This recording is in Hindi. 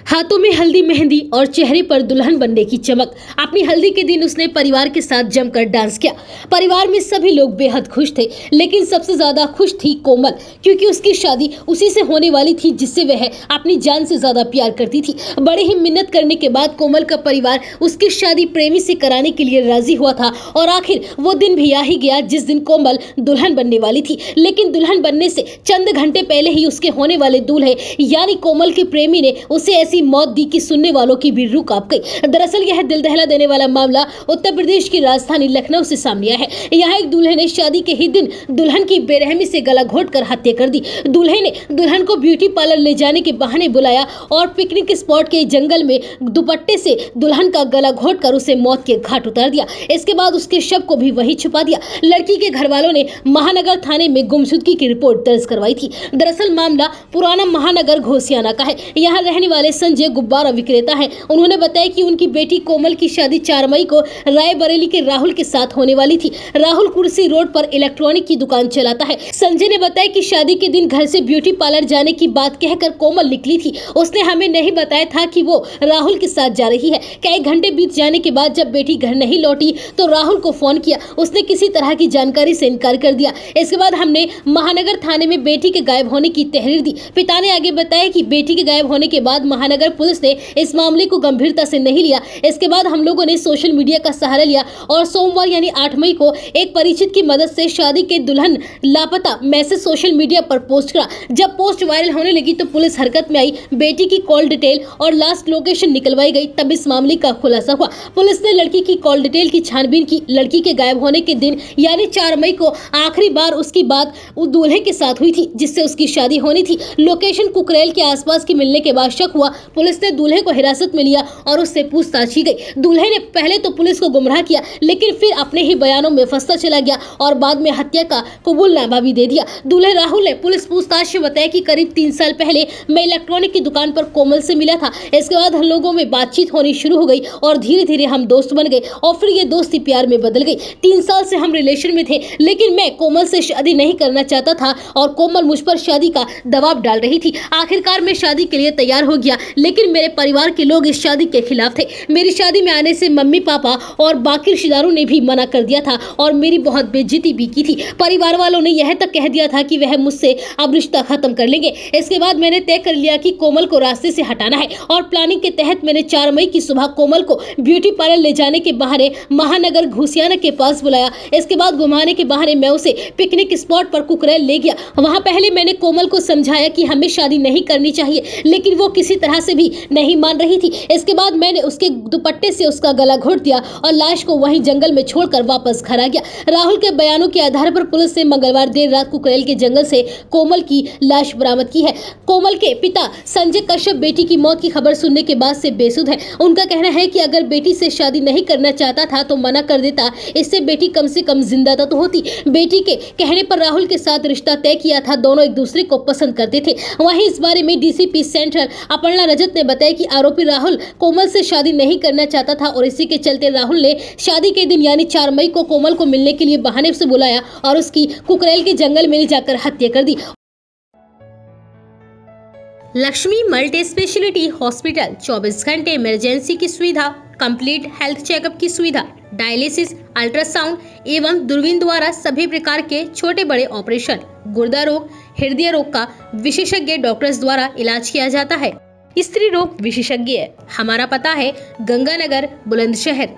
हाथों में हल्दी मेहंदी और चेहरे पर दुल्हन बनने की चमक। अपनी हल्दी के दिन उसने परिवार के साथ जमकर डांस किया। परिवार में सभी लोग बेहद खुश थे, लेकिन सबसे ज्यादा खुश थी कोमल, क्योंकि उसकी शादी उसी से होने वाली थी जिससे वह अपनी जान से ज्यादा प्यार करती थी। बड़े ही मिन्नत करने के बाद कोमल का परिवार उसकी शादी प्रेमी से कराने के लिए राजी हुआ था और आखिर वो दिन भी आ ही गया जिस दिन कोमल दुल्हन बनने वाली थी। लेकिन दुल्हन बनने से चंद घंटे पहले ही उसके होने वाले दूल्हे यानी कोमल के प्रेमी ने उसे ऐसी मौत दी कि सुनने वालों की भी रूह कांप गई। दरअसल यह दिल दहला देने वाला मामला उत्तर प्रदेश की राजधानी लखनऊ से सामने आया है। यहाँ एक दूल्हे ने शादी के ही दिन दुल्हन की बेरहमी से गला घोंटकर हत्या कर दी। दूल्हे ने दुल्हन को ब्यूटी पार्लर ले जाने के बहाने बुलाया और पिकनिक स्पॉट के जंगल में दुपट्टे से दुल्हन का गला घोंटकर उसे मौत के घाट उतार दिया। इसके बाद उसके शव को भी वहीं छुपा दिया। लड़की के घर वालों ने महानगर थाने में गुमशुदगी की रिपोर्ट दर्ज करवाई थी। दरअसल मामला पुराना महानगर घोसियाना का है। यहाँ रहने वाले संजय गुब्बारा विक्रेता है। उन्होंने बताया कि उनकी बेटी कोमल की शादी 4 मई को रायबरेली के राहुल के साथ होने वाली थी। राहुल कुर्सी रोड पर इलेक्ट्रॉनिक की दुकान चलाता है। संजय ने बताया कि शादी के दिन घर से ब्यूटी पार्लर जाने की बात कहकर कोमल निकली थी। उसने हमें नहीं बताया था कि वो राहुल के साथ जा रही है। कई घंटे बीत जाने के बाद जब बेटी घर नहीं लौटी तो राहुल को फोन किया। उसने किसी तरह की जानकारी से इनकार कर दिया। इसके बाद हमने महानगर थाने में बेटी के गायब होने की तहरीर दी। पिता ने आगे बताया कि बेटी के गायब होने के बाद महानगर पुलिस ने इस मामले को गंभीरता से नहीं लिया। इसके बाद हम लोगों ने सोशल मीडिया का सहारा लिया और सोमवार यानी 8 मई को एक परिचित की मदद से शादी के दुल्हन लापता मैसेज सोशल मीडिया पर पोस्ट करा। जब पोस्ट वायरल होने लगी तो पुलिस हरकत में आई। बेटी की कॉल डिटेल और लास्ट लोकेशन निकलवाई गई। तब इस मामले का खुलासा हुआ। पुलिस ने लड़की की कॉल डिटेल की छानबीन की। लड़की के गायब होने के दिन यानी 4 मई को आखिरी बार उसकी बात उस दूल्हे के साथ हुई थी जिससे उसकी शादी होनी थी। लोकेशन कुकरेल के आसपास की मिलने के बाद शक हुआ। पुलिस ने दूल्हे को हिरासत में लिया और उससे पूछताछ की गई। दूल्हे ने पहले तो पुलिस को गुमराह किया, लेकिन फिर अपने ही बयानों में फंसता चला गया और बाद में हत्या का कबूलनामा भी दे दिया। दूल्हे राहुल ने पुलिस पूछताछ में बताया कि करीब 3 साल पहले मैं इलेक्ट्रॉनिक की दुकान पर कोमल से मिला था। इसके बाद हम लोगों में बातचीत होनी शुरू हो गई और धीरे धीरे हम दोस्त बन गए और फिर ये दोस्ती प्यार में बदल गई। 3 साल से हम रिलेशन में थे, लेकिन मैं कोमल से शादी नहीं करना चाहता था और कोमल मुझ पर शादी का दबाव डाल रही थी। आखिरकार मैं शादी के लिए तैयार हो गया, लेकिन मेरे परिवार के लोग इस शादी के खिलाफ थे। मेरी शादी में आने से मम्मी पापा और बाकी रिश्तेदारों ने भी मना कर दिया था और मेरी बहुत बेइज्जती भी की थी। परिवार वालों ने यह तक कह दिया था कि वह मुझसे अब रिश्ता खत्म कर लेंगे। इसके बाद मैंने तय कर लिया कि कोमल को रास्ते से हटाना है और प्लानिंग के तहत मैंने 4 मई की सुबह कोमल को ब्यूटी पार्लर ले जाने के बहाने महानगर घोसियाना के पास बुलाया। इसके बाद घुमाने के बहाने मैं उसे पिकनिक स्पॉट पर कुकरेल ले गया। वहाँ पहले मैंने कोमल को समझाया कि हमें शादी नहीं करनी चाहिए, लेकिन वो किसी तरह से भी नहीं मान रही थी। इसके बाद मैंने उसके दुपट्टे से उसका गला घोंट दिया और लाश को वहीं जंगल में छोड़कर वापस घर आ गया। राहुल के बयानों के आधार पर पुलिस ने मंगलवार देर रात कुकरेल के जंगल से कोमल की लाश बरामद की है। कोमल के पिता संजय कश्यप बेटी की मौत की खबर सुनने के बाद से बेसुध है। उनका कहना है कि अगर बेटी से शादी नहीं करना चाहता था तो मना कर देता, इससे बेटी कम से कम जिंदा तो होती। बेटी के कहने पर राहुल के साथ रिश्ता तय किया था। दोनों एक दूसरे को पसंद करते थे। वहीं इस बारे में डीसीपी सेंट्रल अपर्णा रजत ने बताया कि आरोपी राहुल कोमल से शादी नहीं करना चाहता था और इसी के चलते राहुल ने शादी के दिन यानी 4 मई को कोमल को मिलने के लिए बहाने से बुलाया और उसकी कुकरेल के जंगल में ले जाकर हत्या कर दी। लक्ष्मी मल्टी स्पेशलिटी हॉस्पिटल 24 घंटे इमरजेंसी की सुविधा, कंप्लीट हेल्थ चेकअप की सुविधा, डायलिसिस, अल्ट्रासाउंड एवं दूरबीन द्वारा सभी प्रकार के छोटे बड़े ऑपरेशन, गुर्दा रोग, हृदय रोग का विशेषज्ञ डॉक्टर्स द्वारा इलाज किया जाता है। स्त्री रोग विशेषज्ञ। हमारा पता है गंगानगर, बुलंदशहर।